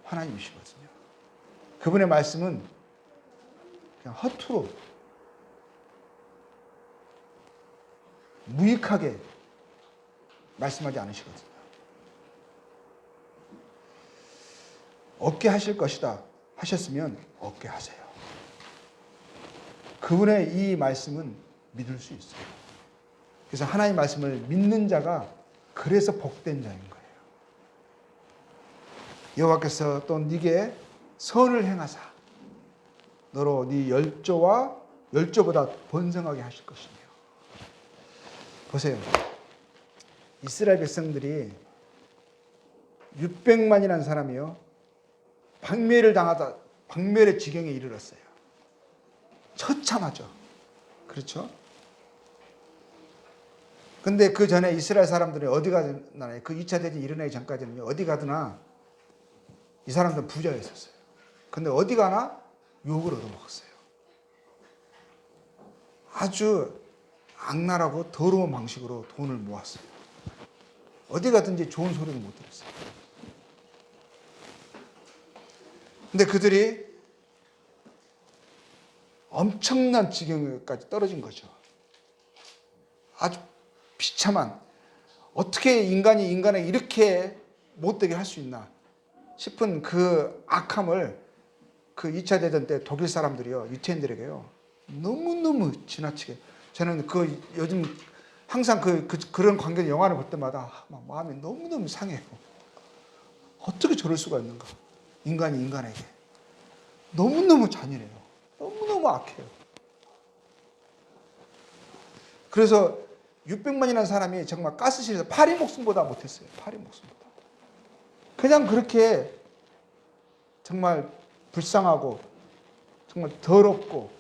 하나님이시거든요. 그분의 말씀은 그냥 허투루 무익하게 말씀하지 않으시거든요. 얻게 하실 것이다 하셨으면 얻게 하세요. 그분의 이 말씀은 믿을 수 있어요. 그래서 하나님의 말씀을 믿는 자가 그래서 복된 자인 거예요. 여호와께서 또 네게 선을 행하사 너로 네 열조와 열조보다 번성하게 하실 것이며. 보세요. 이스라엘 백성들이 600만이라는 사람이요 박멸을 당하다 박멸의 지경에 이르렀어요. 처참하죠. 그렇죠? 근데 그 전에 이스라엘 사람들이 어디 가나 그 2차 대전이 일어나기 전까지는요 어디 가드나 이 사람들은 부자였었어요. 근데 어디 가나 욕을 얻어먹었어요. 아주 악랄하고 더러운 방식으로 돈을 모았어요. 어디 가든지 좋은 소리를 못 들었어요. 근데 그들이 엄청난 지경까지 떨어진 거죠. 아주 비참한, 어떻게 인간이 인간을 이렇게 못되게 할 수 있나 싶은 그 악함을 그 2차 대전 때 독일 사람들이요, 유태인들에게요, 너무너무 지나치게. 저는 그 요즘 항상 그런 관계 영화를 볼 때마다 막 마음이 너무너무 상해요. 어떻게 저럴 수가 있는가. 인간이 인간에게. 너무너무 잔인해요. 너무너무 악해요. 그래서 600만이라는 사람이 정말 가스실에서 파리 목숨보다 못했어요. 파리 목숨보다. 그냥 그렇게 정말 불쌍하고 정말 더럽고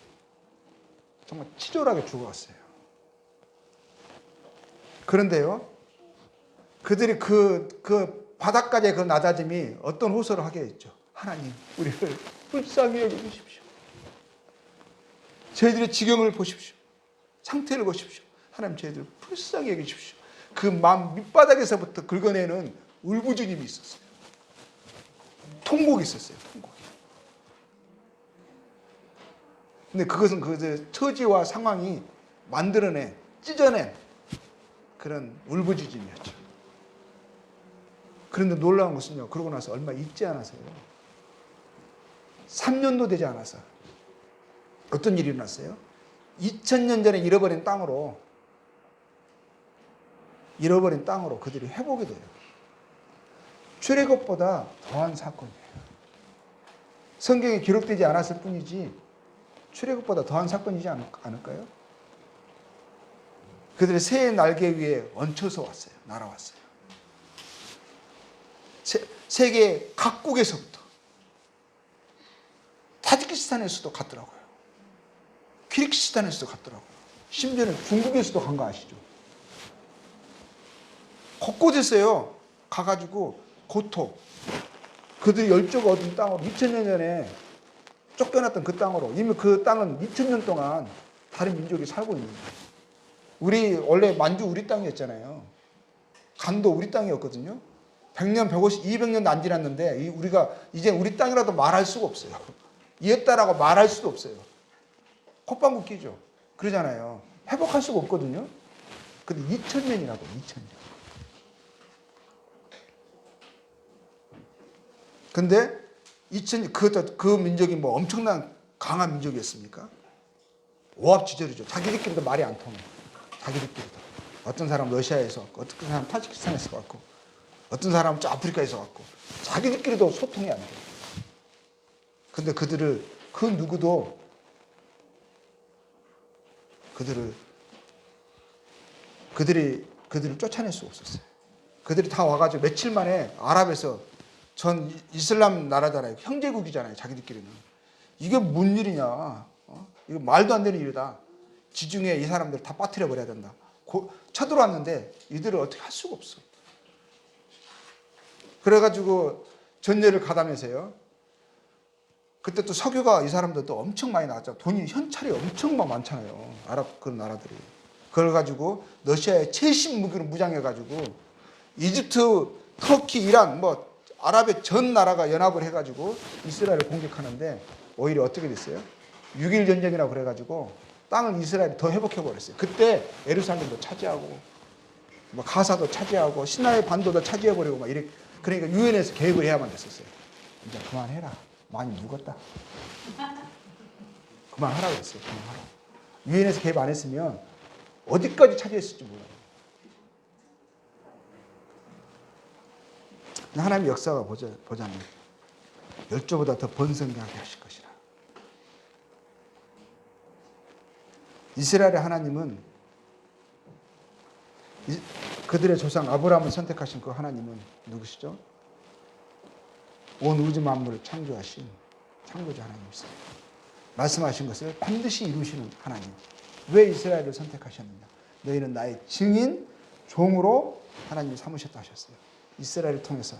정말 치졸하게 죽어갔어요. 그런데요, 그들이 그 바닥까지의 그 낮아짐이 어떤 호소를 하게 했죠. 하나님, 우리를 불쌍히 여겨주십시오. 저희들의 지경을 보십시오. 상태를 보십시오. 하나님, 저희들을 불쌍히 여겨주십시오. 그 마음 밑바닥에서부터 긁어내는 울부짖음이 있었어요. 통곡이 있었어요. 통곡이. 근데 그것은 그 처지와 상황이 만들어낸, 찢어낸 그런 울부짖음이었죠. 그런데 놀라운 것은요, 그러고 나서 얼마 있지 않아서요, 3년도 되지 않아서 어떤 일이 일어났어요? 2000년 전에 잃어버린 땅으로 그들이 회복이 돼요. 출애굽보다 더한 사건이에요. 성경에 기록되지 않았을 뿐이지 출애굽보다 더한 사건이지 않을까요? 그들의 새 날개 위에 얹혀서 왔어요. 날아왔어요. 세계 각국에서부터, 타지키스탄에서도 갔더라고요. 키르기스탄에서도 갔더라고요. 심지어는 중국에서도 간 거 아시죠? 곳곳에서요 가가지고 고토, 그들이 열조가 얻은 땅으로 2000년 전에 쫓겨났던 그 땅으로, 이미 그 땅은 2000년 동안 다른 민족이 살고 있는 거예요. 우리 원래 만주 우리 땅이었잖아요. 간도 우리 땅이었거든요. 100년, 150, 200년도 안 지났는데 우리가 이제 우리 땅이라도 말할 수가 없어요. 이었다라고 말할 수도 없어요. 콧방귀 끼죠. 그러잖아요. 회복할 수가 없거든요. 근데 2000년이라고 2000년. 근데 2000년 그것도 그 민족이 뭐 엄청난 강한 민족이었습니까? 오합지졸이죠. 자기들끼리도 말이 안 통해. 자기들끼리도. 어떤 사람 러시아에서 왔고, 어떤 사람 타지키스탄에서 왔고, 어떤 사람은 저 아프리카에서 왔고, 자기들끼리도 소통이 안 돼. 근데 그들을 그 누구도 그들을 쫓아낼 수 없었어요. 그들이 다 와가지고 며칠 만에 아랍에서 전 이슬람 나라잖아요. 형제국이잖아요. 자기들끼리는. 이게 뭔 일이냐. 이거 말도 안 되는 일이다. 지중해 이 사람들 다 빠뜨려 버려야 된다. 쳐들어왔는데 이들을 어떻게 할 수가 없어. 그래가지고 전례를 가다면서요. 그때 또 석유가 이 사람들도 엄청 많이 나왔죠. 돈이 현찰이 엄청 많잖아요. 아랍 그런 나라들이. 그걸 가지고 러시아에 최신 무기로 무장해가지고 이집트, 터키, 이란 뭐 아랍의 전 나라가 연합을 해가지고 이스라엘을 공격하는데 오히려 어떻게 됐어요? 6.1 전쟁이라고 그래가지고 땅을 이스라엘이 더 회복해버렸어요. 그때 예루살렘도 차지하고 뭐 가사도 차지하고 시나이 반도도 차지해버리고 막 이렇게. 그러니까 유엔에서 개입을 해야만 됐었어요. 이제 그만해라. 많이 묵었다. 그만하라고 했어요. 그만하라. 유엔에서 개입 안 했으면 어디까지 차지했을지 몰라요. 하나님의 역사가 보자면 열조보다 더 번성하게 하실 것이라. 이스라엘의 하나님은 그들의 조상 아브라함을 선택하신 그 하나님은 누구시죠? 온 우주 만물을 창조하신 창조자 하나님이세요. 말씀하신 것을 반드시 이루시는 하나님. 왜 이스라엘을 선택하셨느냐? 너희는 나의 증인, 종으로 하나님이 삼으셨다 하셨어요. 이스라엘을 통해서.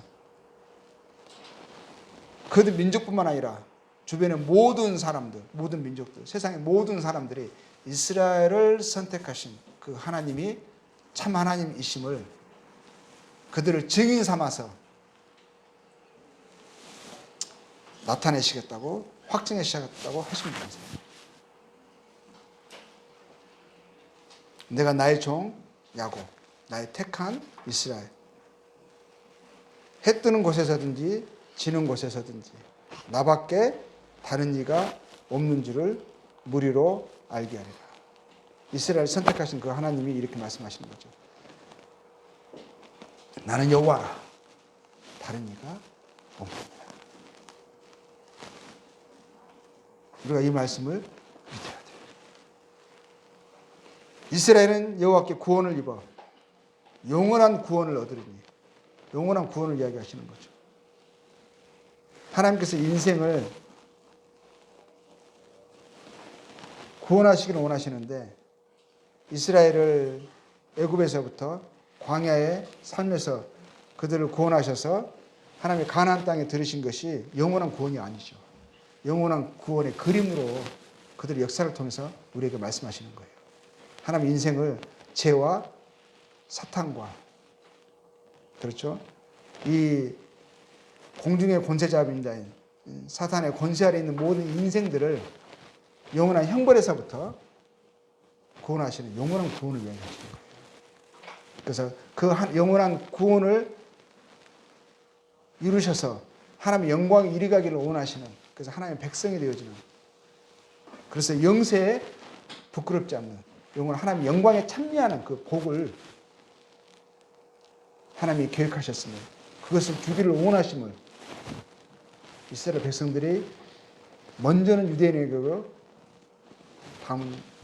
그들 민족뿐만 아니라 주변의 모든 사람들, 모든 민족들, 세상의 모든 사람들이 이스라엘을 선택하신 그 하나님이 참 하나님이심을 그들을 증인 삼아서 나타내시겠다고 확증해 주시겠다고 하십니다. 내가 나의 종 야곱, 나의 택한 이스라엘. 해 뜨는 곳에서든지 지는 곳에서든지 나밖에 다른 이가 없는 줄을 무리로 알게 하리라. 이스라엘 선택하신 그 하나님이 이렇게 말씀하시는 거죠. 나는 여호와라. 다른 이가 없느니라. 우리가 이 말씀을 믿어야 돼요. 이스라엘은 여호와께 구원을 입어 영원한 구원을 얻으리니, 영원한 구원을 이야기하시는 거죠. 하나님께서 인생을 구원하시기를 원하시는데 이스라엘을 애굽에서부터 광야의 삶에서 그들을 구원하셔서 하나님의 가나안 땅에 들으신 것이 영원한 구원이 아니죠. 영원한 구원의 그림으로 그들의 역사를 통해서 우리에게 말씀하시는 거예요. 하나님 인생을 죄와 사탄과, 그렇죠? 이 공중의 권세자인 사탄의 권세 아래 있는 모든 인생들을 영원한 형벌에서부터 구원하시는 영원한 구원을 이야기하시는 거예요. 그래서 그 영원한 구원을 이루셔서 하나님의 영광이 이리 가기를 원하시는, 그래서 하나님의 백성이 되어지는, 그래서 영세에 부끄럽지 않는 영원한 하나님의 영광에 참여하는 그 복을 하나님이 계획하셨으며 그것을 주기를 원하심을 이스라엘 백성들이 먼저는 유대인에게로 다음은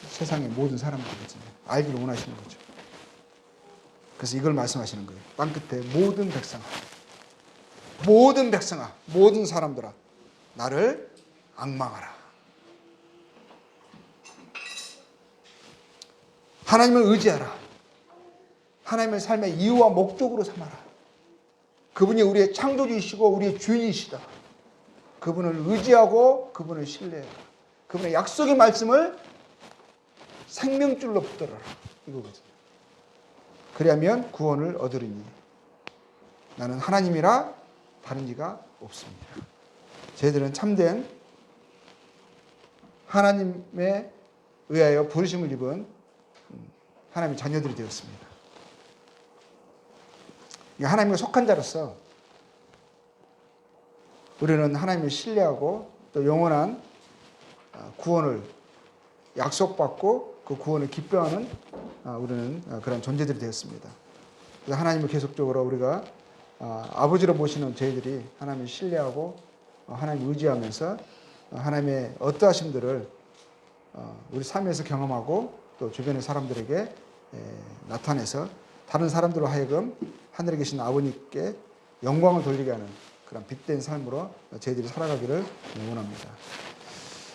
세상의 모든 사람들이거든요. 알기를 원하시는 거죠. 그래서 이걸 말씀하시는 거예요. 땅끝에 모든 백성아, 모든 백성아, 모든 사람들아, 나를 앙망하라. 하나님을 의지하라. 하나님의 삶의 이유와 목적으로 삼아라. 그분이 우리의 창조주이시고 우리의 주인이시다. 그분을 의지하고 그분을 신뢰해라. 그분의 약속의 말씀을 생명줄로 붙들어라. 이거거든요. 그리하면 구원을 얻으리니 나는 하나님이라 다른 이가 없습니다. 저희들은 참된 하나님의 의하여 부르심을 입은 하나님의 자녀들이 되었습니다. 하나님과 속한 자로서 우리는 하나님을 신뢰하고 또 영원한 구원을 약속받고 그 구원을 기뻐하는 우리는 그런 존재들이 되었습니다. 그래서 하나님을 계속적으로 우리가 아버지로 모시는 저희들이 하나님을 신뢰하고 하나님을 의지하면서 하나님의 어떠하심들을 우리 삶에서 경험하고 또 주변의 사람들에게 나타내서 다른 사람들로 하여금 하늘에 계신 아버님께 영광을 돌리게 하는 그런 빛된 삶으로 저희들이 살아가기를 원합니다.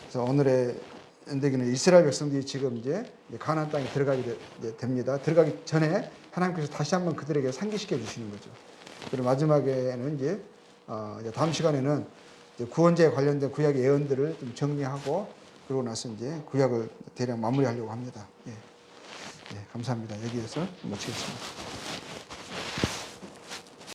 그래서 오늘의 엔데기는 이스라엘 백성들이 지금 이제 가나안 땅에 들어가게 됩니다. 들어가기 전에 하나님께서 다시 한번 그들에게 상기시켜 주시는 거죠. 그리고 마지막에는 이제 다음 시간에는 구원자에 관련된 구약의 예언들을 좀 정리하고 그러고 나서 이제 구약을 대략 마무리하려고 합니다. 예, 감사합니다. 여기에서 마치겠습니다.